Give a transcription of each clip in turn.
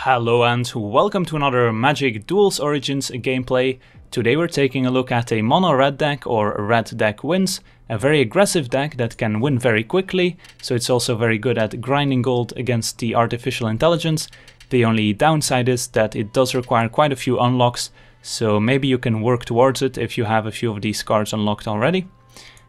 Hello and welcome to another Magic Duels Origins gameplay. Today we're taking a look at a mono-red deck, or red deck wins, a very aggressive deck that can win very quickly, so it's also very good at grinding gold against the artificial intelligence. The only downside is that it does require quite a few unlocks, so maybe you can work towards it if you have a few of these cards unlocked already.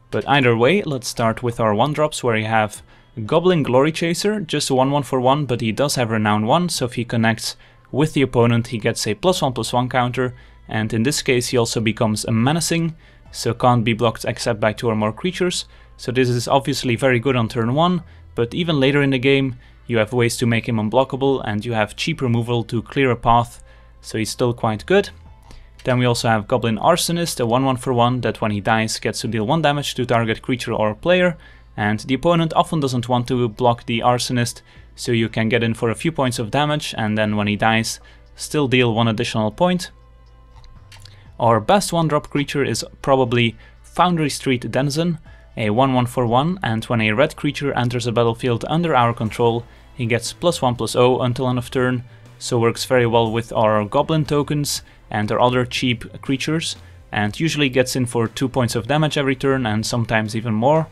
But either way, let's start with our 1-drops, where you have Goblin Glory Chaser, just a 1/1 for 1, but he does have Renown 1, so if he connects with the opponent he gets a +1/+1 counter, and in this case he also becomes a menacing, so can't be blocked except by 2 or more creatures. So this is obviously very good on turn 1, but even later in the game you have ways to make him unblockable, and you have cheap removal to clear a path, so he's still quite good. Then we also have Goblin Arsonist, a 1/1 for 1 that when he dies gets to deal 1 damage to target creature or player, and the opponent often doesn't want to block the Arsonist, so you can get in for a few points of damage and then when he dies still deal 1 additional point. Our best 1-drop creature is probably Foundry Street Denizen, a 1/1 for 1, and when a red creature enters a battlefield under our control he gets +1/+0 until end of turn, so works very well with our goblin tokens and our other cheap creatures, and usually gets in for 2 points of damage every turn and sometimes even more.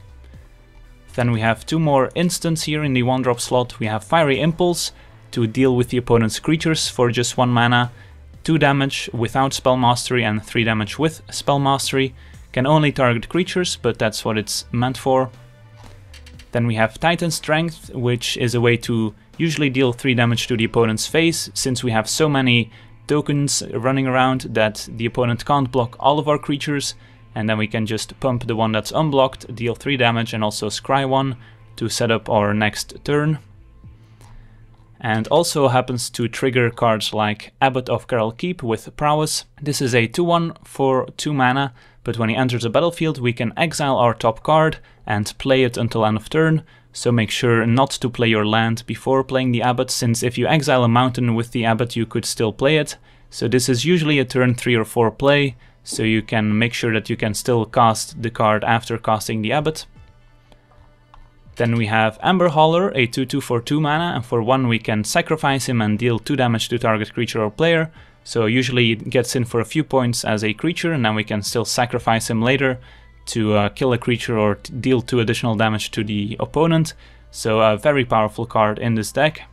Then we have 2 more instants here in the 1-drop slot. We have Fiery Impulse to deal with the opponent's creatures for just 1 mana, 2 damage without Spell Mastery and 3 damage with Spell Mastery. Can only target creatures, but that's what it's meant for. Then we have Titan Strength, which is a way to usually deal 3 damage to the opponent's face, since we have so many tokens running around that the opponent can't block all of our creatures. And then we can just pump the one that's unblocked, deal 3 damage and also scry 1 to set up our next turn. And also happens to trigger cards like Abbot of Keral Keep with Prowess. This is a 2/1 for 2 mana, but when he enters the battlefield we can exile our top card and play it until end of turn, so make sure not to play your land before playing the Abbot, since if you exile a mountain with the Abbot you could still play it. So this is usually a turn 3 or 4 play, so you can make sure that you can still cast the card after casting the Abbot. Then we have Ember Hauler, a 2/2 for 2 mana, and for 1 we can sacrifice him and deal 2 damage to target creature or player. So usually it gets in for a few points as a creature, and then we can still sacrifice him later to kill a creature or deal 2 additional damage to the opponent. So a very powerful card in this deck.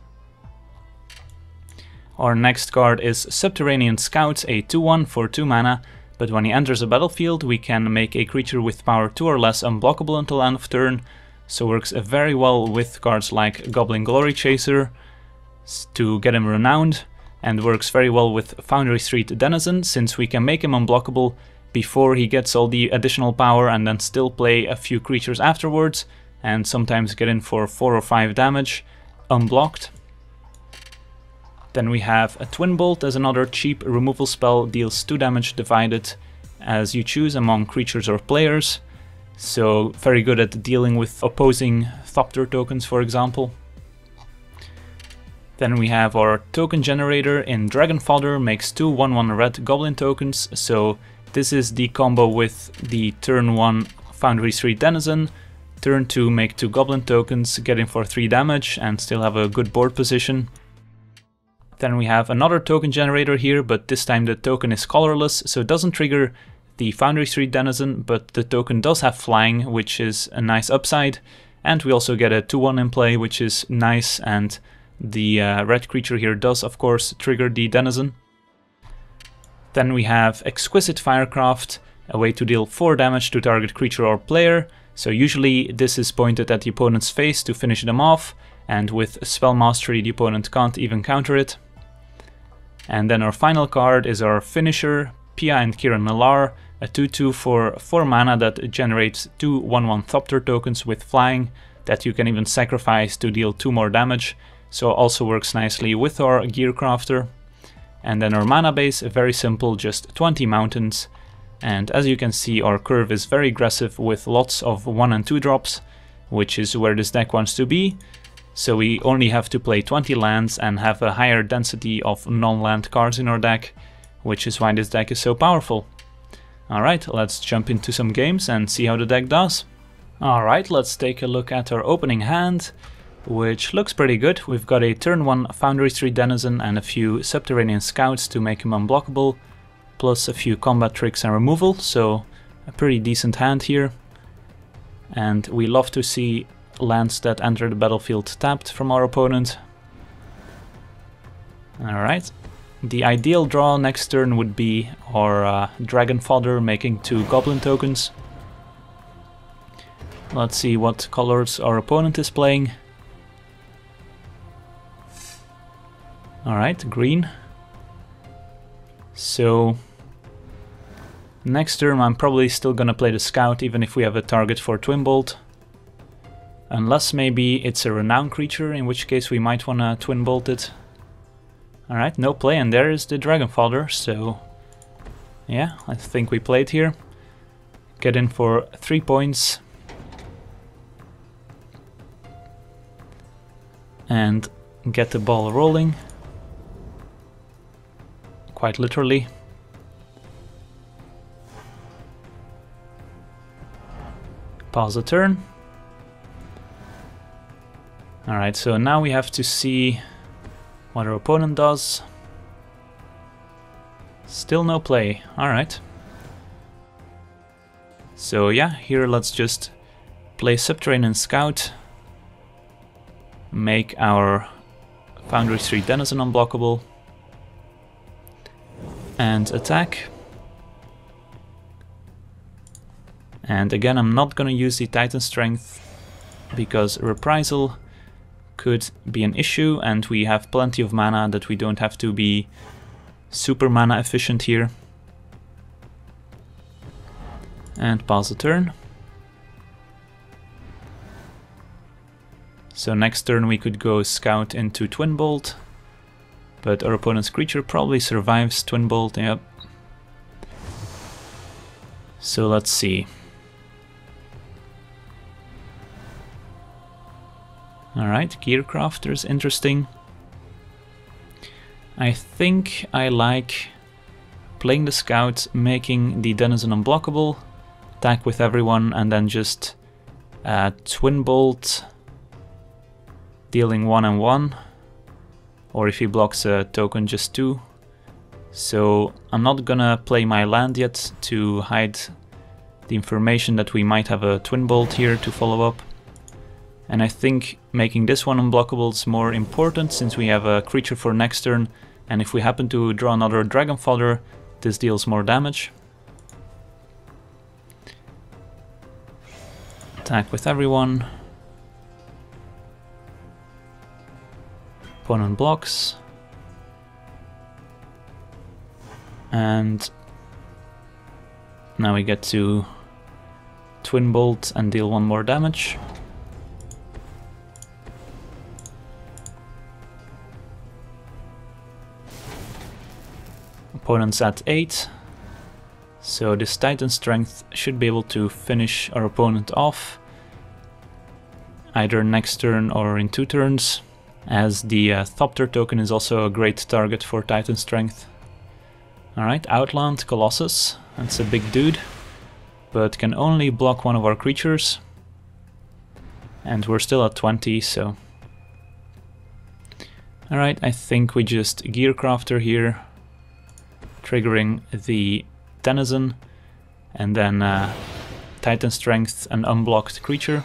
Our next card is Subterranean Scouts, a 2/1 for 2 mana. But when he enters a battlefield we can make a creature with power 2 or less unblockable until end of turn, so works very well with cards like Goblin Glory Chaser to get him renowned, and works very well with Foundry Street Denizen, since we can make him unblockable before he gets all the additional power and then still play a few creatures afterwards, and sometimes get in for 4 or 5 damage unblocked. Then we have a Twin Bolt as another cheap removal spell, deals 2 damage divided as you choose among creatures or players, so very good at dealing with opposing Thopter tokens, for example. Then we have our token generator in Dragon Fodder, makes 2 1/1 red goblin tokens, so this is the combo with the turn 1 Foundry Street Denizen, turn 2 make 2 goblin tokens, get in for 3 damage and still have a good board position. Then we have another token generator here, but this time the token is colorless, so it doesn't trigger the Foundry Street Denizen, but the token does have flying, which is a nice upside, and we also get a 2/1 in play, which is nice, and the red creature here does of course trigger the Denizen. Then we have Exquisite Firecraft, a way to deal 4 damage to target creature or player, so usually this is pointed at the opponent's face to finish them off, and with Spell Mastery the opponent can't even counter it. And then our final card is our finisher, Pia and Kiran Nalaar, a 2/2 for 4 mana that generates 2 1/1 Thopter tokens with flying that you can even sacrifice to deal 2 more damage, so also works nicely with our Gearcrafter. And then our mana base, very simple, just 20 mountains, and as you can see our curve is very aggressive with lots of 1 and 2 drops, which is where this deck wants to be. So we only have to play 20 lands and have a higher density of non-land cards in our deck, which is why this deck is so powerful. Alright, let's jump into some games and see how the deck does. Alright, let's take a look at our opening hand. which looks pretty good. We've got a turn 1 Foundry 3 Denizen and a few Subterranean Scouts to make him unblockable, plus a few combat tricks and removal, so a pretty decent hand here. And we love to see lands that enter the battlefield tapped from our opponent. Alright, the ideal draw next turn would be our Dragon Fodder making 2 Goblin tokens. Let's see what colors our opponent is playing. Alright, green. So next turn I'm probably still gonna play the Scout even if we have a target for Twin Bolt. Unless maybe it's a renowned creature, in which case we might wanna Twin Bolt it. Alright, no play, and there is the Dragon Fodder, so yeah, I think we played here. Get in for 3 points. And get the ball rolling. Quite literally. Pause the turn. Alright, so now we have to see what our opponent does. Still no play. Alright. So yeah, here let's just play Subterranean Scout. Make our Foundry 3 Denizen unblockable. And attack. And again, I'm not gonna use the Titan Strength because Reprisal could be an issue, and we have plenty of mana that we don't have to be super mana efficient here. And pause the turn. So next turn we could go Scout into Twin Bolt, but our opponent's creature probably survives Twin Bolt, yep. So let's see. Alright, Gearcrafter is interesting. I think I like playing the Scout, making the Denizen unblockable, attack with everyone, and then just Twin Bolt, dealing 1 and 1, or if he blocks a token, just 2. So I'm not gonna play my land yet to hide the information that we might have a Twin Bolt here to follow up. And I think making this one unblockable is more important since we have a creature for next turn, and if we happen to draw another Dragon Fodder, this deals more damage. Attack with everyone. Opponent blocks. And now we get to Twin Bolt and deal 1 more damage. Opponent's at 8, so this Titan Strength should be able to finish our opponent off, either next turn or in 2 turns, as the Thopter token is also a great target for Titan Strength. Alright, Outland Colossus, that's a big dude, but can only block 1 of our creatures, and we're still at 20, so... Alright, I think we just Gearcrafter here, triggering the Denizen, and then Titan Strength, an unblocked creature.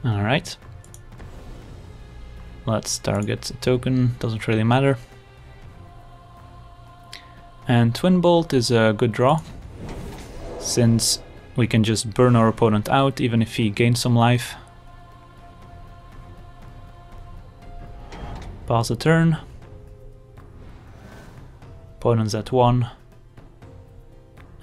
Alright. Let's target a token, doesn't really matter. And Twin Bolt is a good draw, since we can just burn our opponent out even if he gains some life. Pause the turn. Opponent's at 1.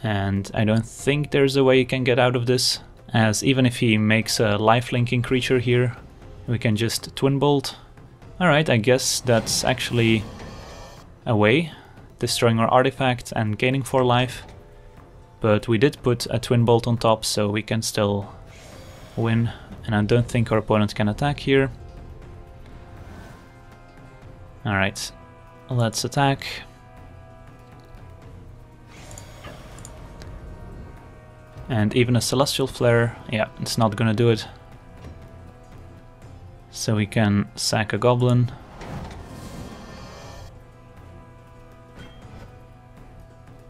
And I don't think there's a way he can get out of this, as even if he makes a life-linking creature here, we can just Twin Bolt. Alright, I guess that's actually a way, destroying our artifact and gaining 4 life. But we did put a Twin Bolt on top, so we can still win. And I don't think our opponent can attack here. Alright, let's attack. And even a Celestial Flare, yeah, it's not gonna do it. So we can sack a Goblin.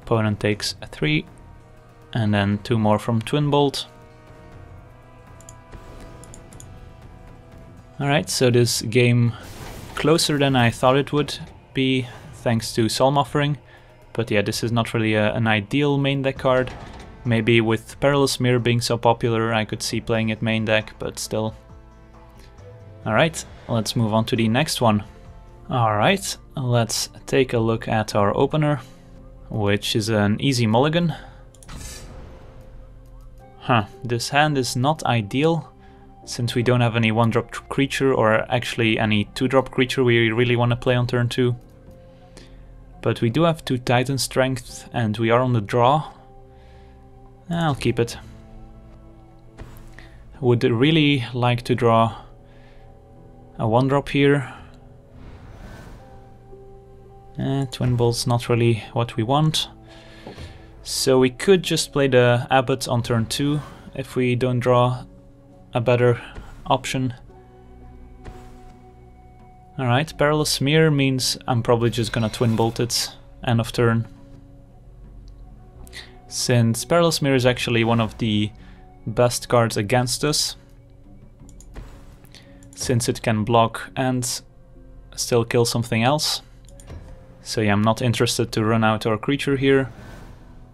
Opponent takes a 3, and then 2 more from Twin Bolt. Alright, so this game closer than I thought it would be, thanks to Psalm Offering. But yeah, this is not really an ideal main deck card. Maybe with Perilous Mirror being so popular, I could see playing it main deck, but still. Alright, let's move on to the next one. Alright, let's take a look at our opener, which is an easy mulligan. This hand is not ideal, since we don't have any 1-drop creature, or actually any 2-drop creature we really want to play on turn 2. But we do have 2 Titan Strength, and we are on the draw. I'll keep it. Would really like to draw a 1-drop here. Twin Bolt's not really what we want. So we could just play the Abbot on turn 2 if we don't draw a better option. Alright, Perilous Mirror means I'm probably just gonna Twin Bolt it end of turn. Since Perilous Mirror is actually one of the best cards against us, since it can block and still kill something else. So yeah, I'm not interested to run out our creature here.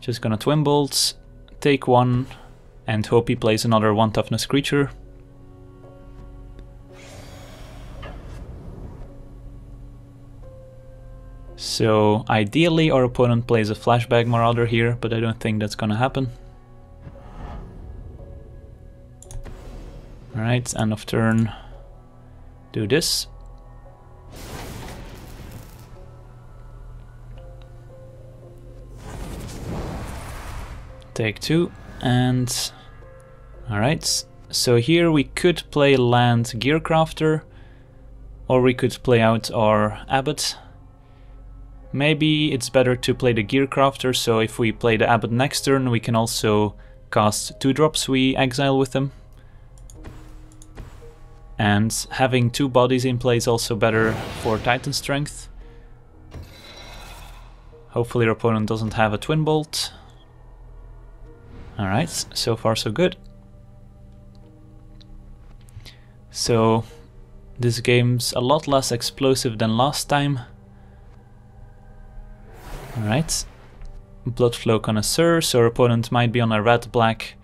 Just gonna Twin Bolt, take 1, and hope he plays another 1 toughness creature. So ideally our opponent plays a Flashback Marauder here, but I don't think that's gonna happen. Alright, end of turn. Do this. Take 2, and... Alright, so here we could play land Gearcrafter, or we could play out our Abbot. Maybe it's better to play the Gearcrafter, so if we play the Abbot next turn, we can also cast 2 drops we exile with them. And having 2 bodies in play is also better for Titan Strength. Hopefully our opponent doesn't have a Twin Bolt. Alright, so far so good. So this game's a lot less explosive than last time. Alright, Bloodflow Connoisseur, so our opponent might be on a red-black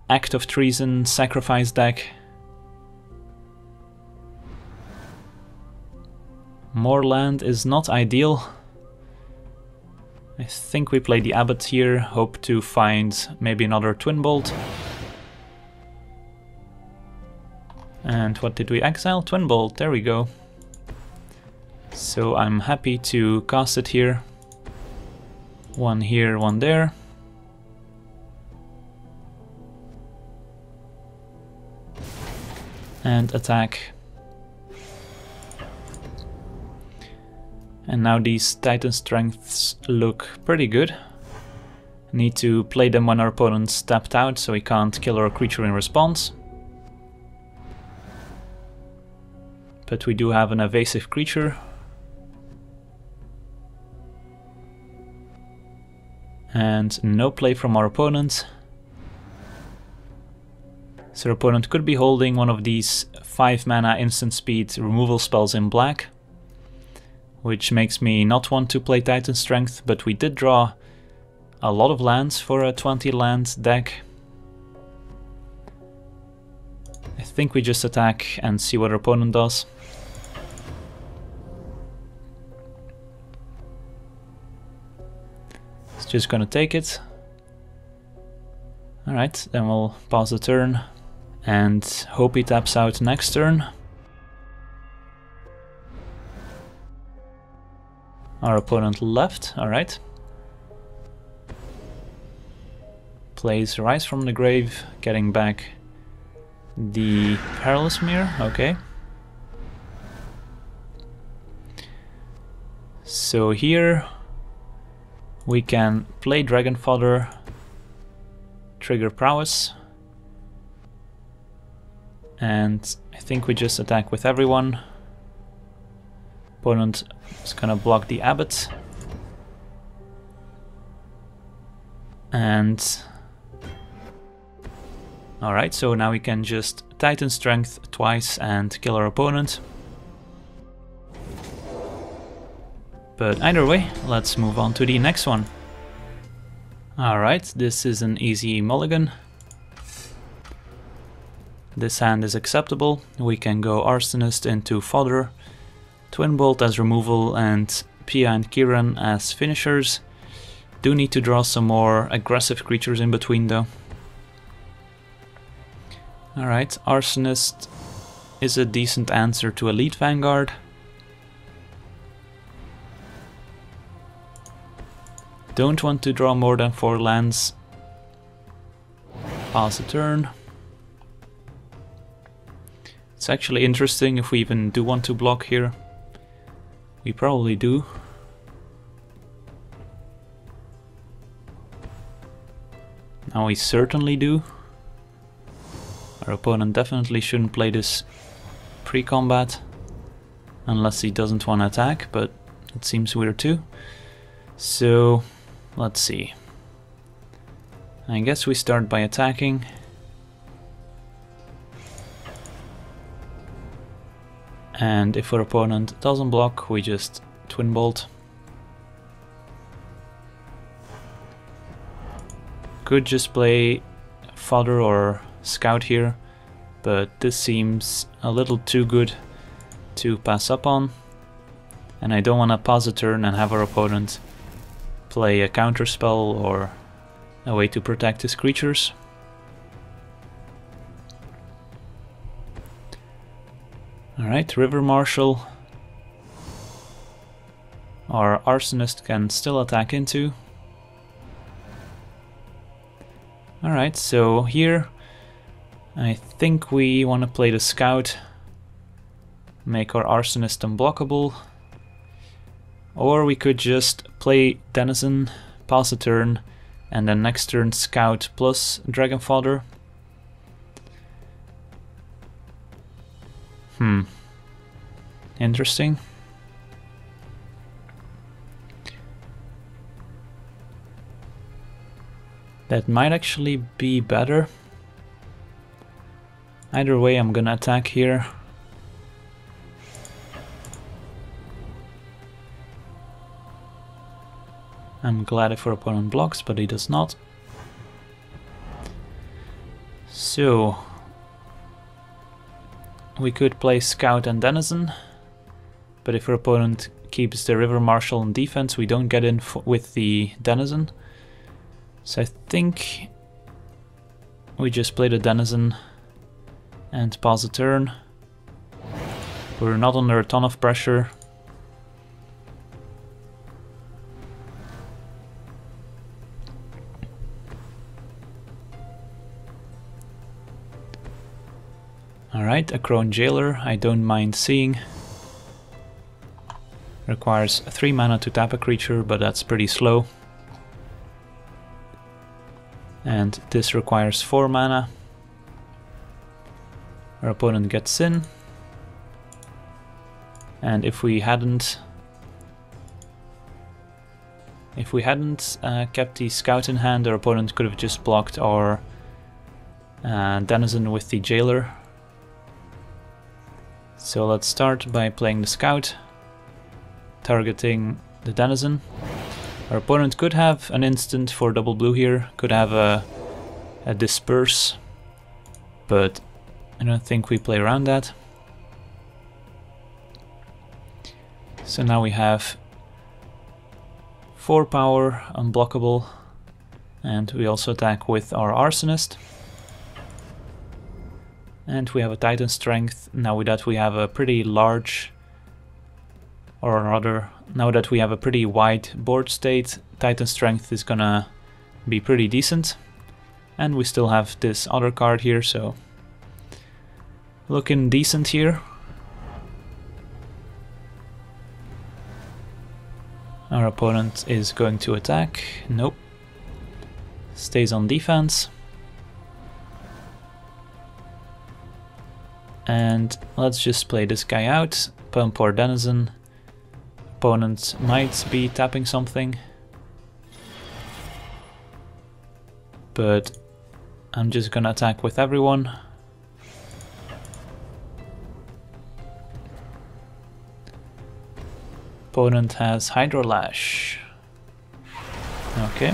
Act of Treason sacrifice deck. More land is not ideal. I think we play the Abbot here, hope to find maybe another Twin Bolt. And what did we exile? Twin Bolt, there we go. So I'm happy to cast it here. 1 here, 1 there. And attack. And now these Titan Strengths look pretty good. Need to play them when our opponent's tapped out, so he can't kill our creature in response. But we do have an evasive creature. And no play from our opponent. So our opponent could be holding one of these 5 mana instant speed removal spells in black, which makes me not want to play Titan Strength, but we did draw a lot of lands for a 20 land deck. I think we just attack and see what our opponent does. It's just gonna take it. Alright, then we'll pause the turn and hope he taps out next turn. Our opponent left, alright. Plays Rise from the Grave, getting back the Perilous Mirror, okay. So here we can play Dragon Fodder, trigger prowess, and I think we just attack with everyone. Opponent is gonna block the Abbot. And alright, so now we can just Titan Strength twice and kill our opponent. But either way, let's move on to the next one. Alright, this is an easy mulligan. This hand is acceptable. We can go Arsonist into Fodder, Twin Bolt as removal, and Pia and Kiran as finishers. Do need to draw some more aggressive creatures in between though. Alright, Arsonist is a decent answer to Elite Vanguard. Don't want to draw more than 4 lands. Pass the turn. It's actually interesting if we even do want to block here. We probably do. Now we certainly do. Our opponent definitely shouldn't play this pre-combat unless he doesn't want to attack, but it seems weird too. So let's see. I guess we start by attacking. And if our opponent doesn't block, we just Twin Bolt. Could just play Fodder or Scout here, but this seems a little too good to pass up on. And I don't want to pause a turn and have our opponent play a counter spell or a way to protect his creatures. Alright, River Marshal. Our Arsonist can still attack into. Alright, so here I think we want to play the Scout, make our Arsonist unblockable. Or we could just play Denizen, pass a turn, and then next turn Scout plus Dragon Fodder. Interesting. That might actually be better. Either way, I'm gonna attack here. I'm glad if our opponent blocks, but he does not. So we could play Scout and Denizen, but if our opponent keeps the River Marshal in defense, we don't get in with the Denizen. So I think we just play the Denizen and pause the turn. We're not under a ton of pressure. Alright, a Crone Jailer, I don't mind seeing. Requires 3 mana to tap a creature, but that's pretty slow. And this requires 4 mana. Our opponent gets in. And if we hadn't kept the Scout in hand, our opponent could have just blocked our Denizen with the Jailer. So let's start by playing the Scout, targeting the Denizen. Our opponent could have an instant for double blue here, could have a Disperse, but I don't think we play around that. So now we have 4 power, unblockable, and we also attack with our Arsonist. And we have a Titan Strength. Now that we have a pretty large, or rather, now that we have a pretty wide board state, Titan Strength is gonna be pretty decent. And we still have this other card here, so looking decent here. Our opponent is going to attack. Nope. Stays on defense. And let's just play this guy out. Pump or Denizen. Opponent might be tapping something. But I'm just gonna attack with everyone. Opponent has Hydrolash. Okay.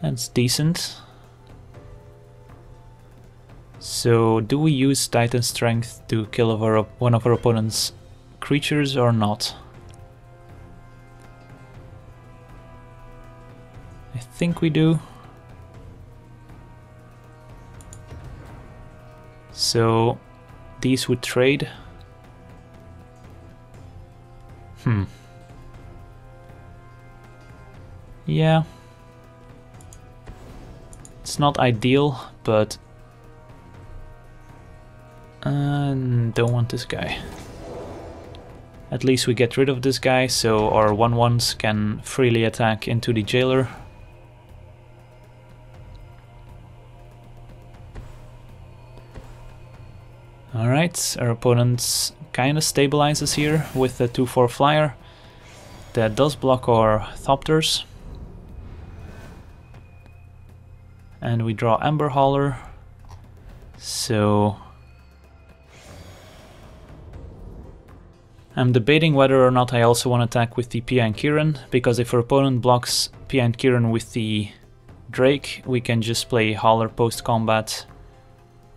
That's decent. So, do we use Titan Strength to kill one of our opponent's creatures or not? I think we do. So, these would trade. Yeah. It's not ideal, but don't want this guy. At least we get rid of this guy, so our 1/1s can freely attack into the jailer. Alright, our opponent kinda stabilizes here with the 2/4 flyer. That does block our Thopters. And we draw Ember Hauler. So I'm debating whether or not I also want to attack with the Pia and Kiran, because if our opponent blocks Pia and Kiran with the Drake, we can just play Hauler post-combat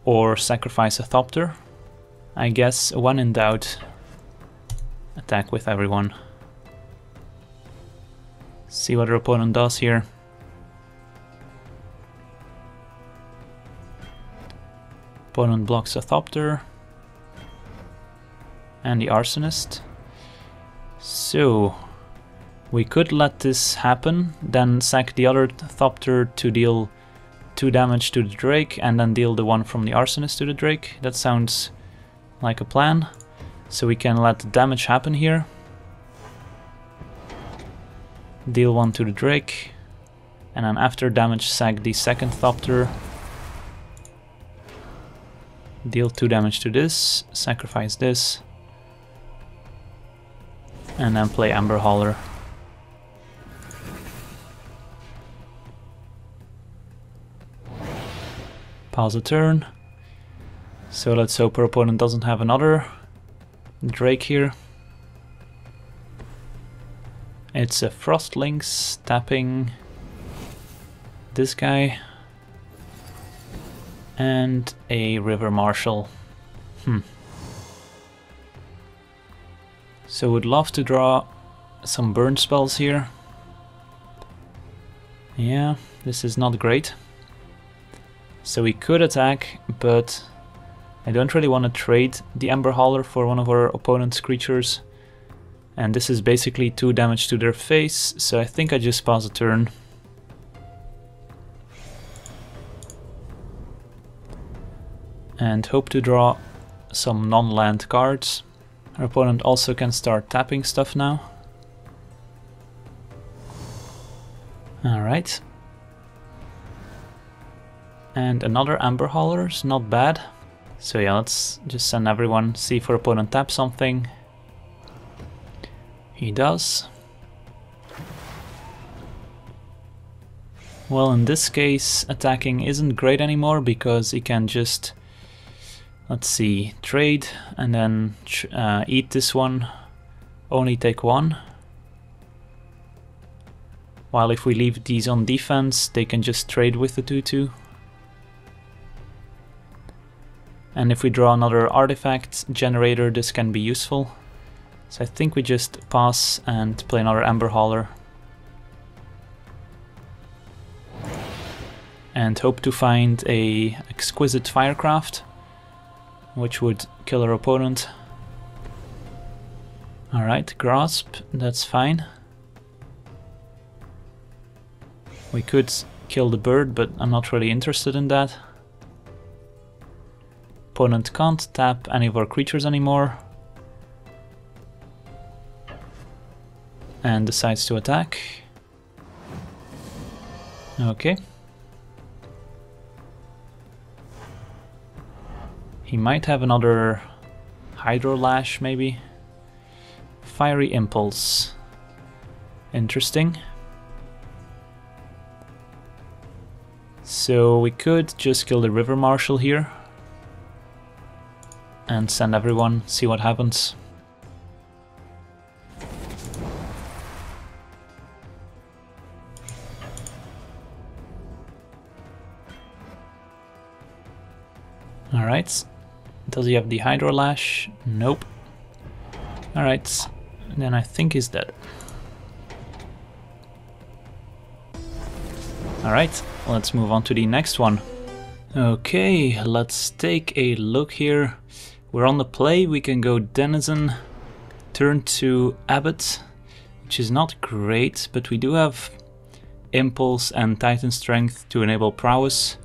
or sacrifice a Thopter. I guess when in doubt, attack with everyone. See what our opponent does here. Opponent blocks a Thopter and the Arsonist. So we could let this happen, then sack the other Thopter to deal 2 damage to the Drake and then deal the one from the Arsonist to the Drake. That sounds like a plan. So we can let damage happen here. Deal 1 to the Drake, and then after damage sack the second Thopter. Deal 2 damage to this, sacrifice this, and then play Ember Hauler. Pause a turn. So let's hope our opponent doesn't have another Drake here. It's a Frost Lynx tapping this guy and a River Marshal. So would love to draw some burn spells here. Yeah, this is not great. So we could attack, but I don't really want to trade the Ember Hauler for one of our opponent's creatures. And this is basically 2 damage to their face, so I think I just pause a turn. And hope to draw some non-land cards. Our opponent also can start tapping stuff now. Alright. And another Ember Hauler's not bad. So yeah, let's just send everyone, see if our opponent taps something. He does. Well, in this case, attacking isn't great anymore because he can just, let's see, trade and then eat this one, only take 1. While if we leave these on defense, they can just trade with the 2/2. And if we draw another artifact generator, this can be useful. So I think we just pass and play another Ember Hauler. And hope to find a Exquisite Firecraft, which would kill our opponent. Alright, Grasp, that's fine. We could kill the bird, but I'm not really interested in that. Opponent can't tap any of our creatures anymore. and decides to attack. Okay. He might have another Hydro Lash, maybe. Fiery Impulse. Interesting. So we could just kill the River Marshal here and send everyone, see what happens. Alright. Does he have the Hydro Lash? Nope. Alright. Then I think he's dead. Alright, let's move on to the next one. Okay, let's take a look here. We're on the play, we can go Denizen, turn to Abbot, which is not great, but we do have Impulse and Titan Strength to enable Prowess.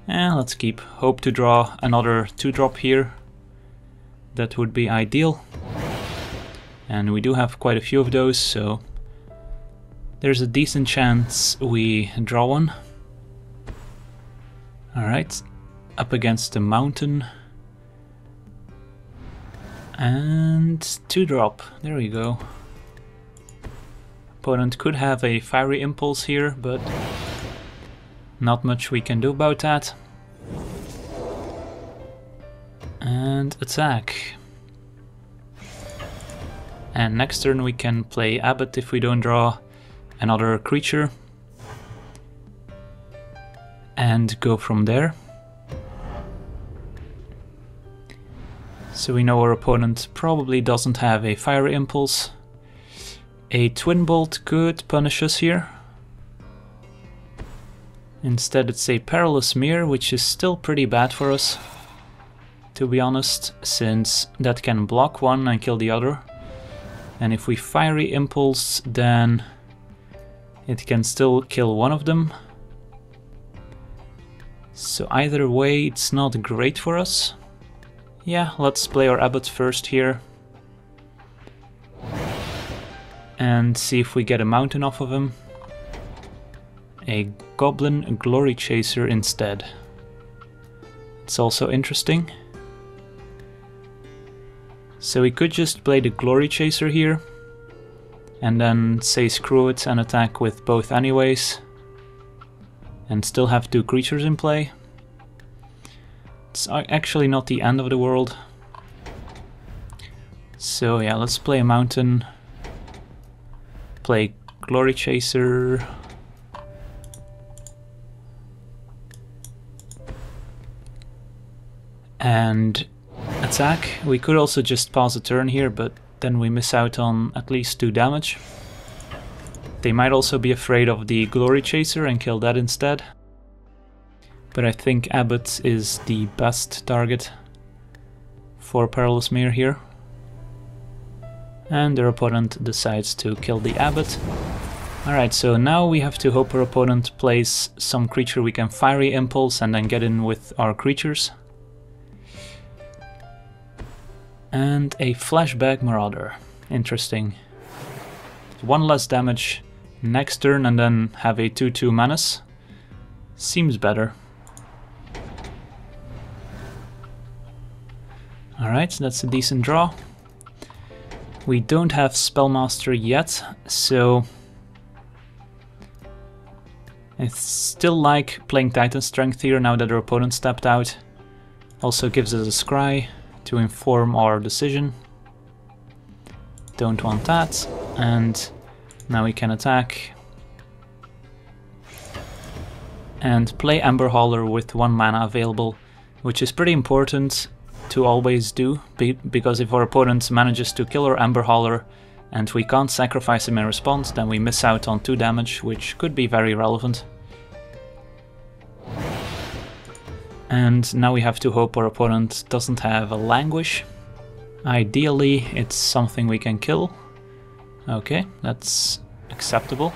And let's keep. Hope to draw another 2-drop here. That would be ideal. And we do have quite a few of those, so there's a decent chance we draw one. Alright, up against the mountain. And 2-drop, there we go. Opponent could have a Fiery Impulse here, but not much we can do about that. And attack. And next turn we can play Abbot if we don't draw another creature. And go from there. So we know our opponent probably doesn't have a Fiery Impulse. A Twin Bolt could punish us here. Instead it's a Perilous Mirror, which is still pretty bad for us, to be honest, since that can block one and kill the other. And if we Fiery Impulse, then it can still kill one of them. So either way, it's not great for us. Yeah, let's play our Abbot first here. And see if we get a mountain off of him. A Goblin Glory Chaser instead. It's also interesting. So we could just play the Glory Chaser here. And then say screw it and attack with both anyways. And still have 2 creatures in play. It's actually not the end of the world. So yeah, let's play a mountain. Play Glory Chaser. And attack. We could also just pause a turn here, but then we miss out on at least 2 damage. They might also be afraid of the Glory Chaser and kill that instead. But I think Abbot is the best target for Perilous Mirror here. And their opponent decides to kill the Abbot. Alright, so now we have to hope our opponent plays some creature we can Fiery Impulse and then get in with our creatures. And a Flashback Marauder. Interesting. 1 less damage next turn and then have a 2/2 Menace. Seems better. Alright, that's a decent draw. We don't have Spellmaster yet, so I still like playing Titan Strength here now that our opponent stepped out. Also gives us a Scry to inform our decision. Don't want that, and now we can attack. And play Ember Hauler with 1 mana available, which is pretty important to always do, because if our opponent manages to kill our Ember Hauler and we can't sacrifice him in response, then we miss out on 2 damage, which could be very relevant. And now we have to hope our opponent doesn't have a Languish. Ideally, it's something we can kill. Okay, that's acceptable.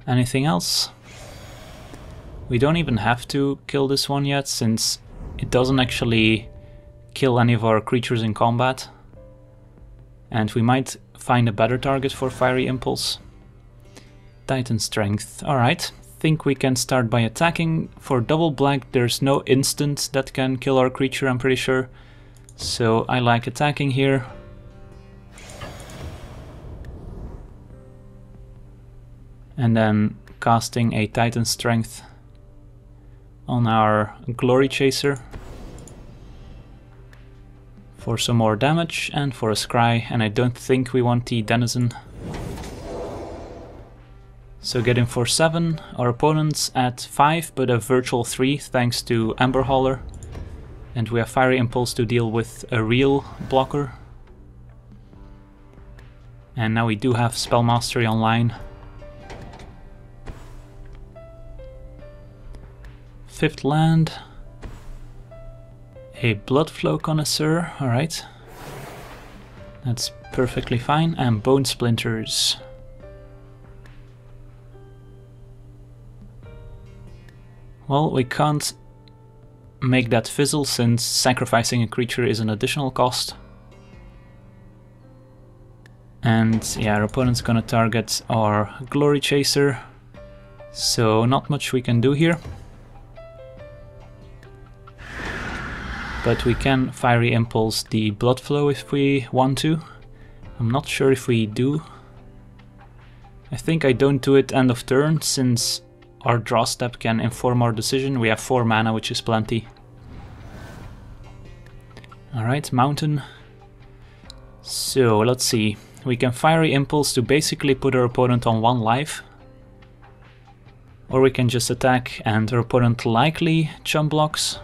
Anything else? We don't even have to kill this one yet, since it doesn't actually kill any of our creatures in combat. And we might find a better target for Fiery Impulse. Titan Strength, alright. Think we can start by attacking. For double black there's no instant that can kill our creature, I'm pretty sure. So I like attacking here. And then casting a Titan Strength on our Glory Chaser for some more damage and for a scry, and I don't think we want the Denizen. So getting for 7, our opponent's at 5 but a virtual 3 thanks to Ember Hauler, and we have Fiery Impulse to deal with a real blocker. And now we do have Spell Mastery online. 5th land, a Bloodflow Connoisseur, alright. That's perfectly fine, and Bone Splinters. Well, we can't make that fizzle since sacrificing a creature is an additional cost. And yeah, our opponent's gonna target our Glory Chaser, so not much we can do here. But we can Fiery Impulse the Bloodflow if we want to. I'm not sure if we do. I think I don't do it end of turn, since our draw step can inform our decision. We have 4 mana, which is plenty. Alright, Mountain. So, let's see. We can Fiery Impulse to basically put our opponent on 1 life. Or we can just attack and our opponent likely chump blocks.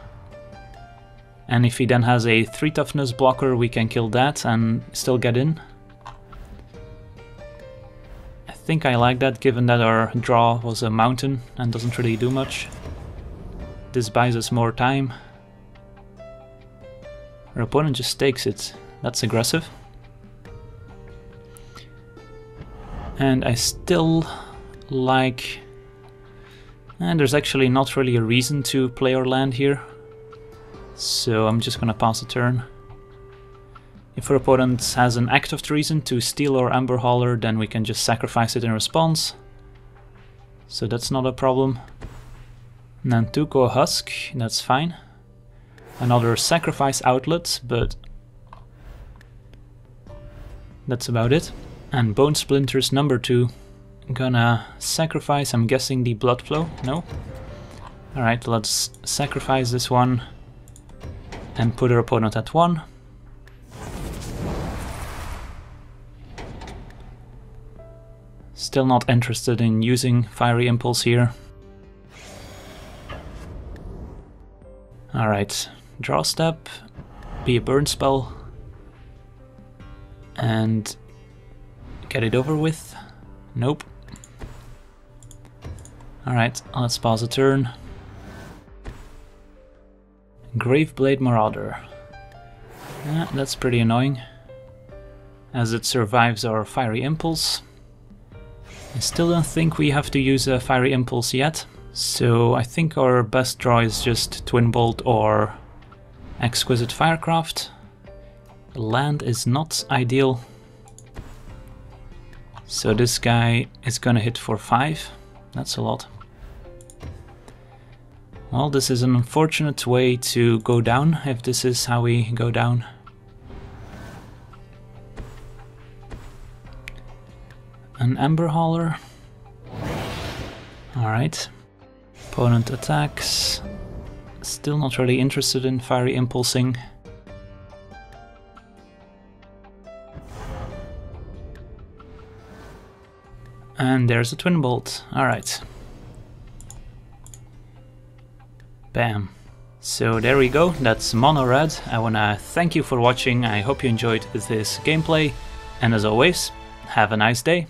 And if he then has a 3 toughness blocker, we can kill that and still get in. I think I like that, given that our draw was a mountain and doesn't really do much. This buys us more time. Our opponent just takes it. That's aggressive. And I still like... And there's actually not really a reason to play our land here. So I'm just gonna pass a turn. If our opponent has an act of treason to steal our Ember Hauler, then we can just sacrifice it in response. So that's not a problem. Nantuko Husk, that's fine. Another sacrifice outlet, but that's about it. And Bone Splinters number 2. I'm gonna sacrifice, I'm guessing, the Bloodflow. No? Alright, let's sacrifice this one and put our opponent at 1. Still not interested in using Fiery Impulse here. Alright, draw step, be a burn spell, and get it over with. Nope. Alright, let's pause a turn. Graveblade Marauder. Yeah, that's pretty annoying, as it survives our Fiery Impulse. I still don't think we have to use a Fiery Impulse yet, so I think our best draw is just Twin Bolt or Exquisite Firecraft. The land is not ideal, so this guy is gonna hit for 5. That's a lot. Well, this is an unfortunate way to go down, if this is how we go down. An Ember Hauler. Alright. Opponent attacks. Still not really interested in Fiery Impulsing. And there's a Twin Bolt. Alright. Bam. So there we go, that's Monored. I wanna thank you for watching, I hope you enjoyed this gameplay, and as always, have a nice day.